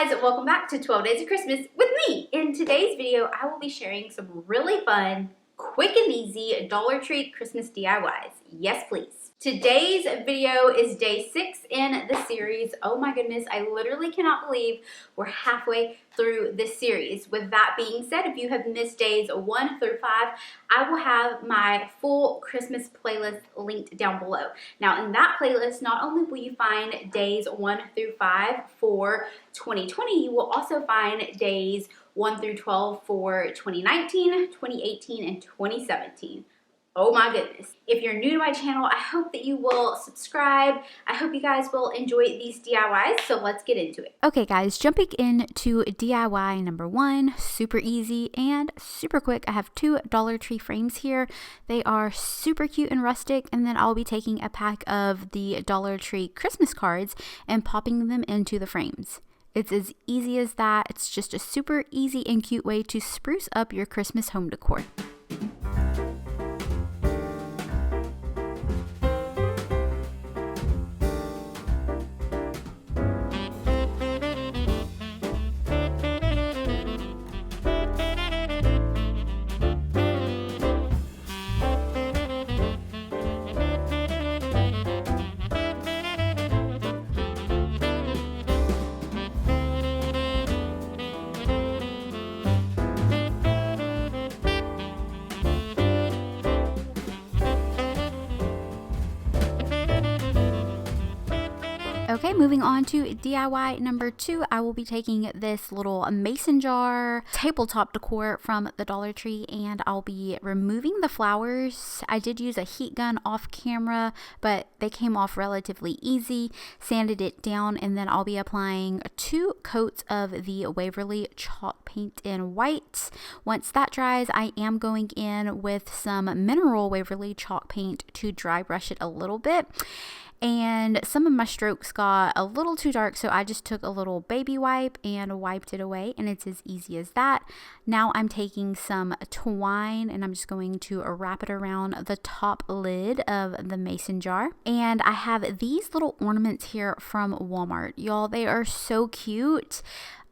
guys, welcome back to 12 Days of Christmas with me. In today's video, I will be sharing some really fun, quick and easy Dollar Tree Christmas DIYs. Yes, please. Today's video is day 6 in the series. Oh my goodness, I literally cannot believe we're halfway through this series. With that being said, if you have missed days 1 through 5, I will have my full Christmas playlist linked down below. Now in that playlist, not only will you find days 1 through 5 for 2020, you will also find days 1 through 12 for 2019, 2018, and 2017. Oh my goodness. If you're new to my channel, I hope that you will subscribe. I hope you guys will enjoy these DIYs, so let's get into it. Okay guys, jumping into DIY number 1, super easy and super quick. I have 2 Dollar Tree frames here. They are super cute and rustic, and then I'll be taking a pack of the Dollar Tree Christmas cards and popping them into the frames. It's as easy as that. It's just a super easy and cute way to spruce up your Christmas home decor. Okay, moving on to DIY number 2, I will be taking this little mason jar tabletop decor from the Dollar Tree, and I'll be removing the flowers. I did use a heat gun off camera, but they came off relatively easy. Sanded it down, and then I'll be applying 2 coats of the Waverly chalk paint in white. Once that dries, I am going in with some mineral Waverly chalk paint to dry brush it a little bit. And some of my strokes got a little too dark, so I just took a little baby wipe and wiped it away, and it's as easy as that. Now I'm taking some twine and I'm just going to wrap it around the top lid of the mason jar. And I have these little ornaments here from Walmart. Y'all, they are so cute.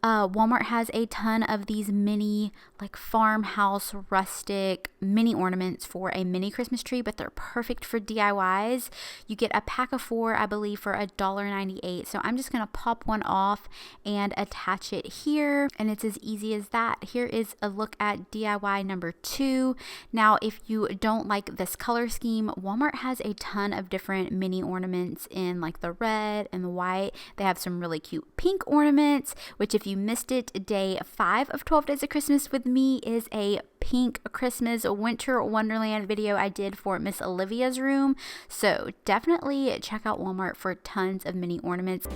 Walmart has a ton of these mini, like farmhouse, rustic mini ornaments for a mini Christmas tree, but they're perfect for DIYs. You get a pack of 4, I believe, for $1.98. So I'm just going to pop one off and attach it here, and it's as easy as that. Here is a look at DIY number 2. Now, if you don't like this color scheme, Walmart has a ton of different mini ornaments in like the red and the white. They have some really cute pink ornaments, which if you missed it, day 5 of 12 Days of Christmas with me is a pink Christmas winter wonderland video I did for Miss Olivia's room. So definitely check out Walmart for tons of mini ornaments.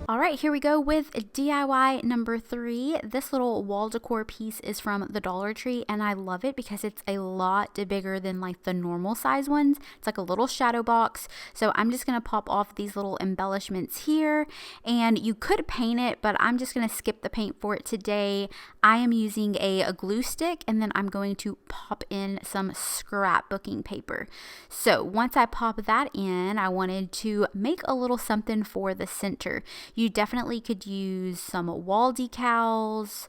All right, here we go with DIY number 3. This little wall decor piece is from the Dollar Tree, and I love it because it's a lot bigger than like the normal size ones. It's like a little shadow box. So I'm just going to pop off these little embellishments here, and you could paint it, but I'm just going to skip the paint for it today. I am using a glue stick, and then I'm going to pop in some scrapbooking paper. So once I pop that in, I wanted to make a little something for the center. You definitely could use some wall decals,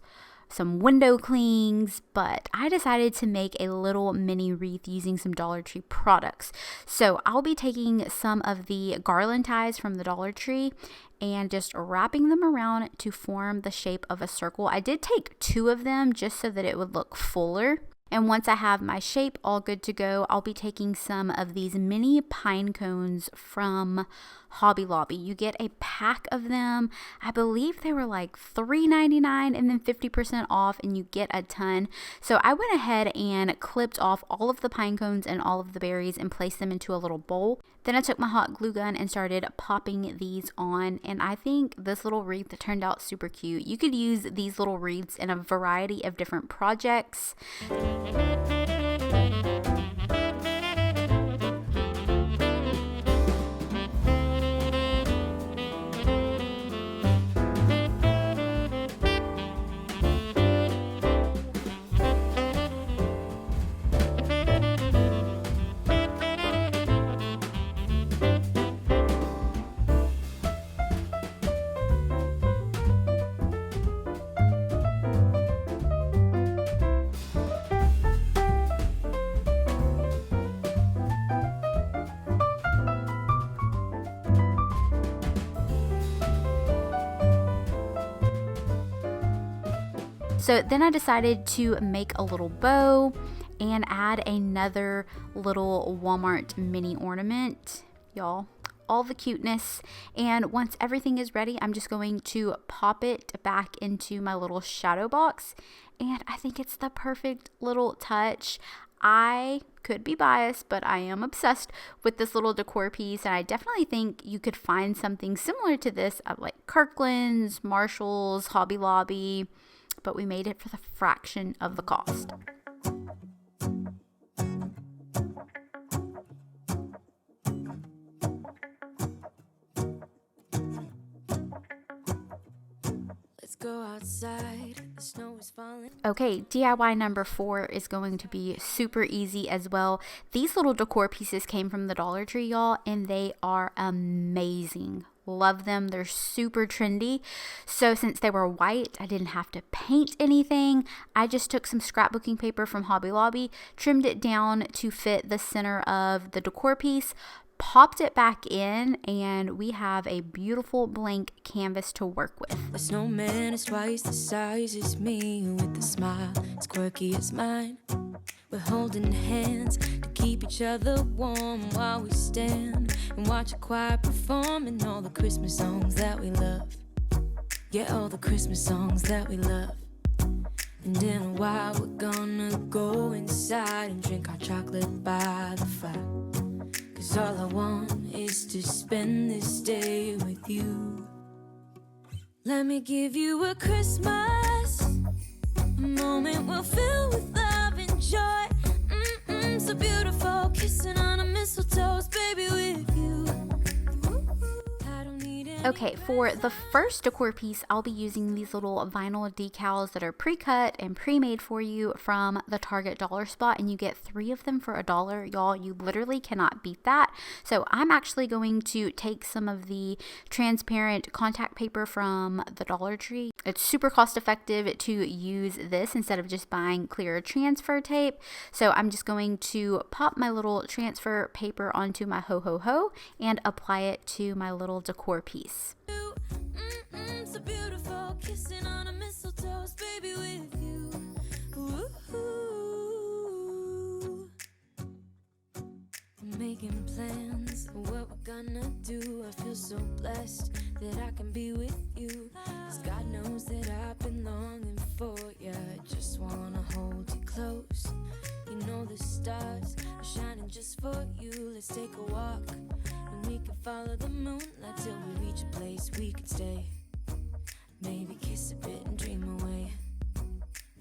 some window clings, but I decided to make a little mini wreath using some Dollar Tree products. So I'll be taking some of the garland ties from the Dollar Tree and just wrapping them around to form the shape of a circle. I did take 2 of them just so that it would look fuller. And once I have my shape all good to go, I'll be taking some of these mini pine cones from Hobby Lobby. You get a pack of them. I believe they were like $3.99 and then 50% off, and you get a ton. So I went ahead and clipped off all of the pine cones and all of the berries and placed them into a little bowl. Then I took my hot glue gun and started popping these on, and I think this little wreath turned out super cute. You could use these little wreaths in a variety of different projects. So then I decided to make a little bow and add another little Walmart mini ornament. Y'all, all the cuteness. And once everything is ready, I'm just going to pop it back into my little shadow box. And I think it's the perfect little touch. I could be biased, but I am obsessed with this little decor piece, and I definitely think you could find something similar to this at like Kirkland's, Marshall's, Hobby Lobby, but we made it for the fraction of the cost. Go outside, the snow is falling. Okay, DIY number 4 is going to be super easy as well. These little decor pieces came from the Dollar Tree, y'all, and they are amazing. Love them. They're super trendy. So since they were white, I didn't have to paint anything. I just took some scrapbooking paper from Hobby Lobby, trimmed it down to fit the center of the decor piece, popped it back in, and we have a beautiful blank canvas to work with. The snowman is twice the size as me, with a smile as quirky as mine. We're holding hands to keep each other warm while we stand and watch a choir performing all the Christmas songs that we love. Yeah, all the Christmas songs that we love. And in a while we're gonna go inside and drink our chocolate by the fire. 'Cause all I want is to spend this day with you. Let me give you a Christmas, a moment we'll fill with love and joy. So beautiful, kissing on a mistletoe, baby, with you. I don't need any. Okay, for the first decor piece, I'll be using these little vinyl decals that are pre-cut and pre-made for you from the Target dollar spot, and you get 3 of them for $1. Y'all, you literally cannot beat that. So I'm actually going to take some of the transparent contact paper from the Dollar Tree. It's super cost effective to use this instead of just buying clear transfer tape. So I'm just going to pop my little transfer paper onto my ho-ho-ho and apply it to my little decor piece. So beautiful, kissing on a mistletoe, baby, with you. Ooh. Making plans, what we're gonna do. I feel so blessed that I can be with you. 'Cause God knows that I've been longing for you. I just wanna hold you close. You know the stars are shining just for you. Let's take a walk and we can follow the moonlight till we reach a place we can stay. Maybe kiss a bit and dream away.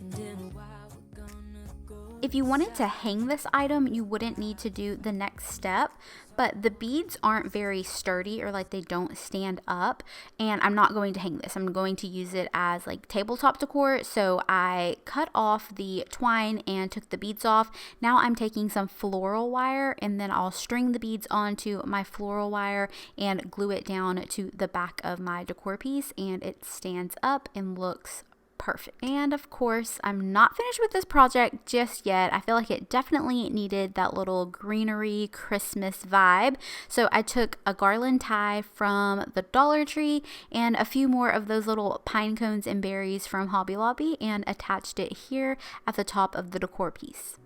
And in a while we're gonna go. If you wanted to hang this item, you wouldn't need to do the next step, but the beads aren't very sturdy, or like they don't stand up, and I'm not going to hang this. I'm going to use it as like tabletop decor. So I cut off the twine and took the beads off. Now I'm taking some floral wire, and then I'll string the beads onto my floral wire and glue it down to the back of my decor piece, and it stands up and looks perfect. And of course, I'm not finished with this project just yet. I feel like it definitely needed that little greenery Christmas vibe. So I took a garland tie from the Dollar Tree and a few more of those little pine cones and berries from Hobby Lobby and attached it here at the top of the decor piece.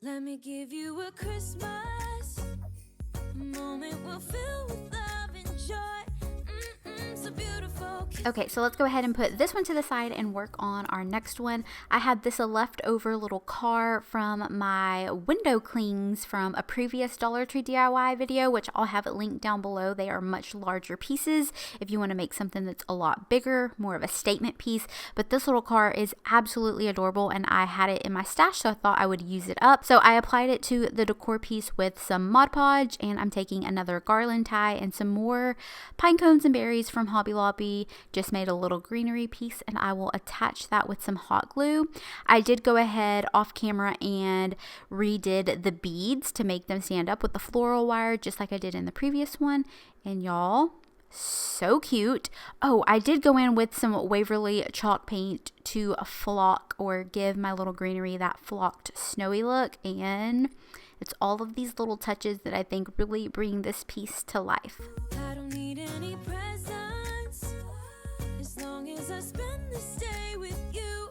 Let me give you a Christmas, a moment we'll fill with love and joy. So beautiful. Okay, so let's go ahead and put this one to the side and work on our next one. I had this a leftover little car from my window clings from a previous Dollar Tree DIY video, which I'll have it linked down below. They are much larger pieces if you want to make something that's a lot bigger, more of a statement piece. But this little car is absolutely adorable, and I had it in my stash, so I thought I would use it up. So I applied it to the decor piece with some Mod Podge, and I'm taking another garland tie and some more pine cones and berries from Hobby Lobby. Just made a little greenery piece, and I will attach that with some hot glue. I did go ahead off camera and redid the beads to make them stand up with the floral wire, just like I did in the previous one. And y'all, so cute. Oh, I did go in with some Waverly chalk paint to flock or give my little greenery that flocked snowy look, and it's all of these little touches that I think really bring this piece to life. I don't need any presents as long as I spend this day with you.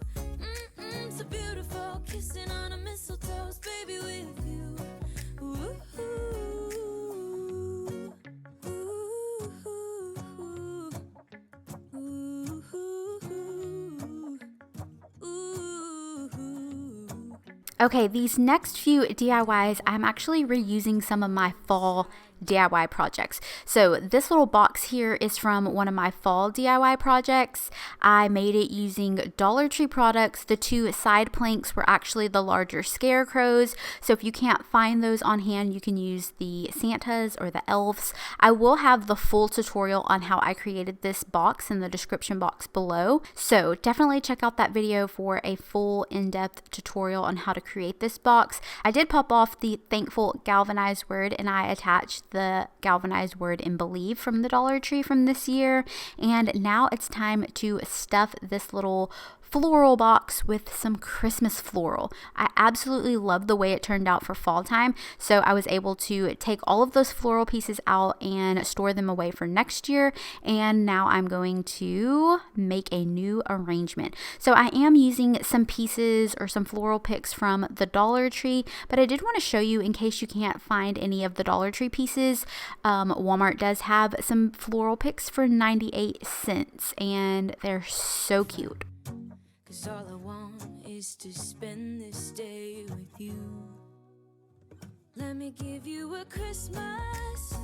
Okay, these next few DIYs, I'm actually reusing some of my fall DIY projects. So this little box here is from one of my fall DIY projects. I made it using Dollar Tree products. The two side planks were actually the larger scarecrows. So if you can't find those on hand, you can use the Santas or the elves. I will have the full tutorial on how I created this box in the description box below. So definitely check out that video for a full in-depth tutorial on how to create this box. I did pop off the thankful galvanized word, and I attached the galvanized word in Believe from the Dollar Tree from this year. And now it's time to stuff this little floral box with some Christmas floral. I absolutely love the way it turned out for fall time, so I was able to take all of those floral pieces out and store them away for next year, and now I'm going to make a new arrangement. So I am using some pieces or some floral picks from the Dollar Tree, but I did want to show you in case you can't find any of the Dollar Tree pieces. Walmart does have some floral picks for 98 cents, and they're so cute. 'Cause all I want is to spend this day with you. Let me give you a Christmas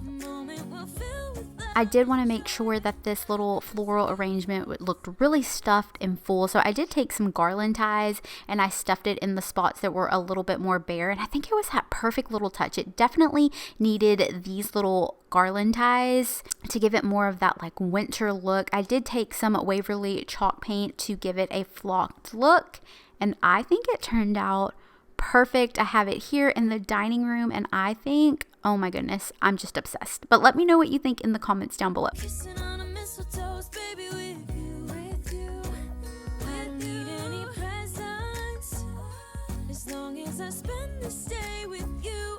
moment we'll fill with love. I did want to make sure that this little floral arrangement looked really stuffed and full, so I did take some garland ties and I stuffed it in the spots that were a little bit more bare, and I think it was that perfect little touch. It definitely needed these little garland ties to give it more of that like winter look. I did take some Waverly chalk paint to give it a flocked look, and I think it turned out perfect. I have it here in the dining room, and I think, oh my goodness, I'm just obsessed. But let me know what you think in the comments down below. Kissing on a mistletoe, baby, with you. I don't need any presents as long as I spend this day with you.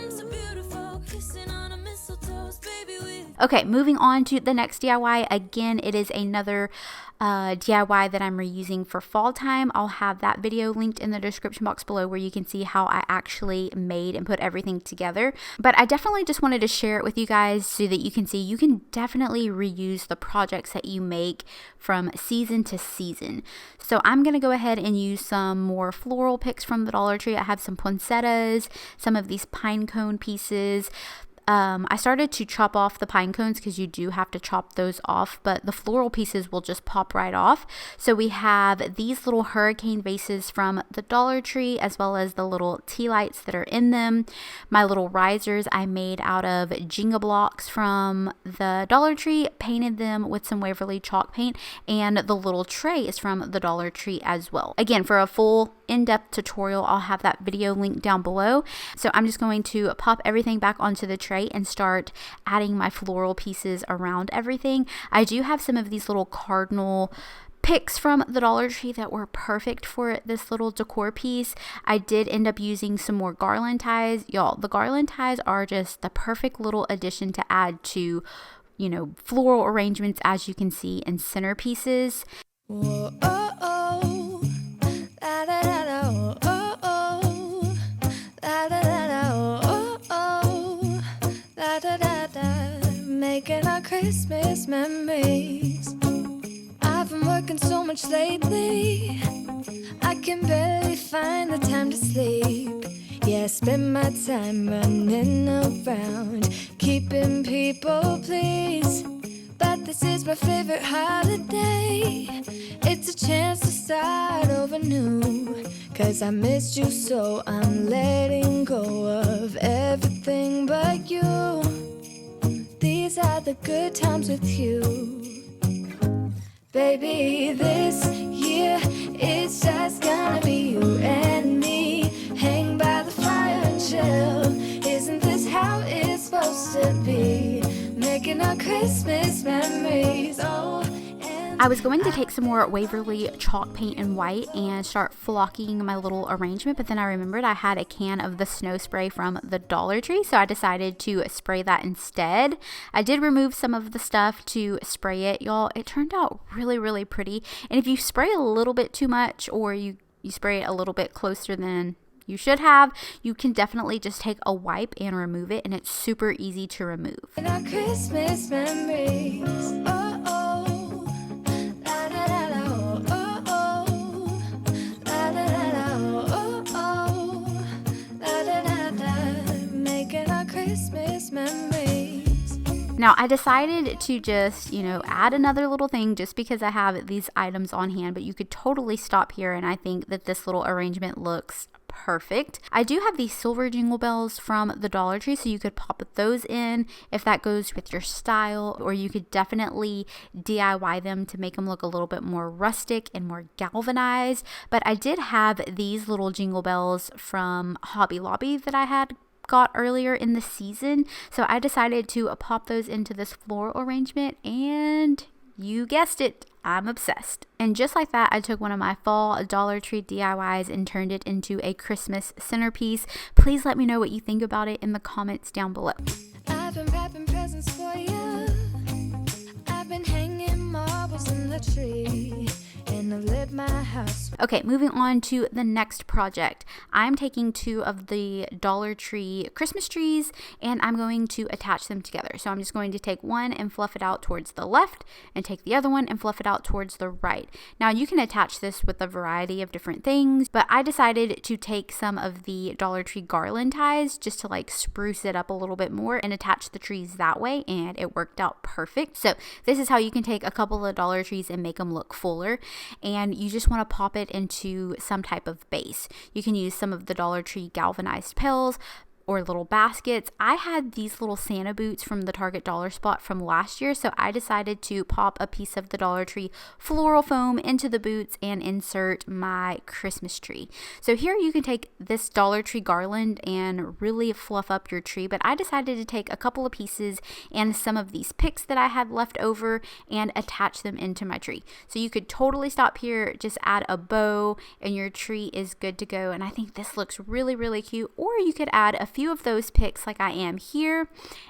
So beautiful, kissing on a mistletoe, baby, with you. Okay, moving on to the next DIY. Again, it is another DIY that I'm reusing for fall time. I'll have that video linked in the description box below where you can see how I actually made and put everything together. But I definitely just wanted to share it with you guys so that you can see you can definitely reuse the projects that you make from season to season. So I'm going to go ahead and use some more floral picks from the Dollar Tree. I have some poinsettias, some of these pine cone pieces. I started to chop off the pine cones because you do have to chop those off, but the floral pieces will just pop right off. So we have these little hurricane vases from the Dollar Tree, as well as the little tea lights that are in them. My little risers I made out of Jenga blocks from the Dollar Tree, painted them with some Waverly chalk paint, and the little tray is from the Dollar Tree as well. Again, for a full in-depth tutorial, I'll have that video linked down below. So I'm just going to pop everything back onto the tray and start adding my floral pieces around everything. I do have some of these little cardinal picks from the Dollar Tree that were perfect for this little decor piece. I did end up using some more garland ties. Y'all, the garland ties are just the perfect little addition to add to, you know, floral arrangements, as you can see in centerpieces. Whoa, oh, oh. La, la, la, la, oh, oh, oh. La, la, la, la, oh, oh. La, da, da, da. Making our Christmas memories. I've been working so much lately, I can barely find the time to sleep. Yeah, I spend my time running around, keeping people pleased. But this is my favorite holiday. It's a chance to start over new. 'Cause I missed you, so I'm letting go of everything but you. These are the good times with you. Baby, this year it's just gonna be you and me. Hang by the fire and chill. Isn't this how it's supposed to be? Making our Christmas memories. Oh, I was going to take some more Waverly chalk paint in white and start flocking my little arrangement, but then I remembered I had a can of the snow spray from the Dollar Tree, so I decided to spray that instead. I did remove some of the stuff to spray it, y'all. It turned out really, really pretty, and if you spray a little bit too much, or you spray it a little bit closer than you should have, you can definitely just take a wipe and remove it, and it's super easy to remove. in our Christmas memories. Oh, oh. La, la, la, la, oh, oh, oh. La, la, la, la, Now I decided to just, you know, add another little thing just because I have these items on hand, but you could totally stop here, and I think that this little arrangement looks perfect. I do have these silver jingle bells from the Dollar Tree, so you could pop those in if that goes with your style, or you could definitely DIY them to make them look a little bit more rustic and more galvanized. But I did have these little jingle bells from Hobby Lobby that I had got earlier in the season, so I decided to pop those into this floral arrangement, and you guessed it, I'm obsessed. And just like that, I took one of my fall Dollar Tree DIYs and turned it into a Christmas centerpiece. Please let me know what you think about it in the comments down below. I've been wrapping presents for you. I've been hanging marbles in the tree. And I've lit my house. Okay, moving on to the next project. I'm taking 2 of the Dollar Tree Christmas trees and I'm going to attach them together. So I'm just going to take one and fluff it out towards the left and take the other one and fluff it out towards the right. Now you can attach this with a variety of different things, but I decided to take some of the Dollar Tree garland ties just to like spruce it up a little bit more and attach the trees that way, and it worked out perfect. So this is how you can take a couple of Dollar Trees and make them look fuller. And you just want to pop it into some type of base. You can use some of the Dollar Tree galvanized pails or little baskets. I had these little Santa boots from the Target Dollar Spot from last year, so I decided to pop a piece of the Dollar Tree floral foam into the boots and insert my Christmas tree. So here you can take this Dollar Tree garland and really fluff up your tree, but I decided to take a couple of pieces and some of these picks that I had left over and attach them into my tree. So you could totally stop here, just add a bow, and your tree is good to go. And I think this looks really, really cute. Or you could add a few of those picks like I am here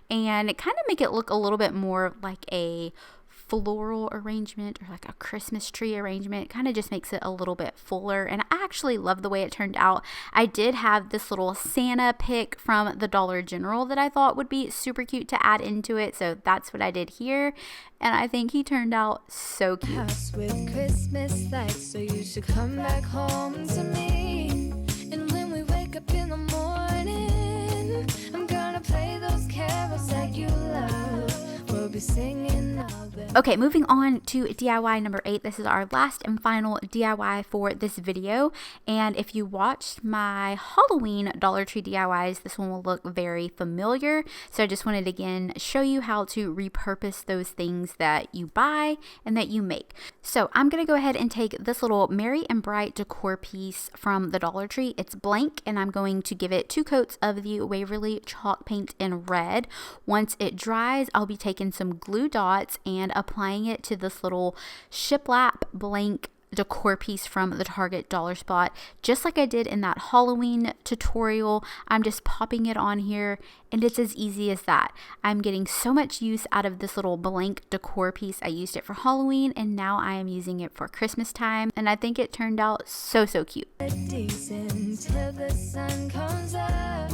and kind of make it look a little bit more like a floral arrangement or like a Christmas tree arrangement. It kind of just makes it a little bit fuller, and I actually love the way it turned out. I did have this little Santa pick from the Dollar General that I thought would be super cute to add into it, so that's what I did here, and I think he turned out so cute. House with Christmas lights, so you should come back home to me. And when we wake up in the morning, I'm gonna play those carols that you love. We'll be singing all the... Okay, moving on to DIY number 8. This is our last and final DIY for this video. And if you watched my Halloween Dollar Tree DIYs, this one will look very familiar. So I just wanted to again show you how to repurpose those things that you buy and that you make. So I'm going to go ahead and take this little Merry and Bright decor piece from the Dollar Tree. It's blank, and I'm going to give it 2 coats of the Waverly chalk paint in red. Once it dries, I'll be taking some glue dots and applying it to this little shiplap blank decor piece from the Target Dollar Spot. Just like I did in that Halloween tutorial, I'm just popping it on here, and it's as easy as that. I'm getting so much use out of this little blank decor piece. I used it for Halloween, and now I am using it for Christmas time, and I think it turned out so cute. Until the sun comes up,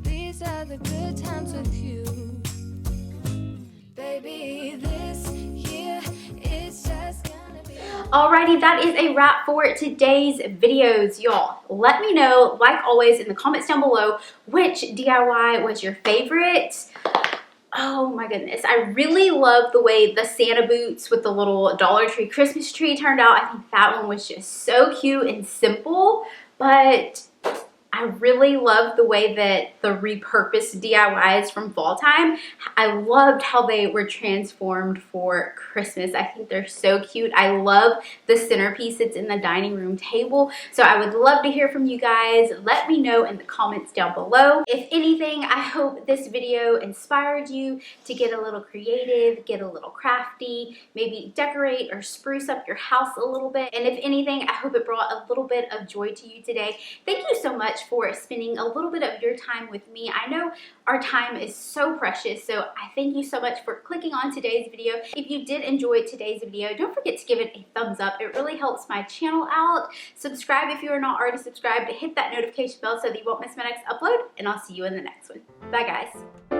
these are the good times with you. Baby, this year is just gonna be... Alrighty, that is a wrap for today's videos, y'all. Let me know, like always, in the comments down below, which DIY was your favorite. Oh my goodness, I really love the way the Santa boots with the little Dollar Tree Christmas tree turned out. I think that one was just so cute and simple, but I really love the way that the repurposed DIYs from fall time, I loved how they were transformed for Christmas. I think they're so cute. I love the centerpiece that's in the dining room table. So I would love to hear from you guys. Let me know in the comments down below. If anything, I hope this video inspired you to get a little creative, get a little crafty, maybe decorate or spruce up your house a little bit. And if anything, I hope it brought a little bit of joy to you today. Thank you so much for spending a little bit of your time with me. I know our time is so precious, so I thank you so much for clicking on today's video. If you did enjoy today's video, don't forget to give it a thumbs up. It really helps my channel out. Subscribe if you are not already subscribed. Hit that notification bell so that you won't miss my next upload, and I'll see you in the next one. Bye, guys.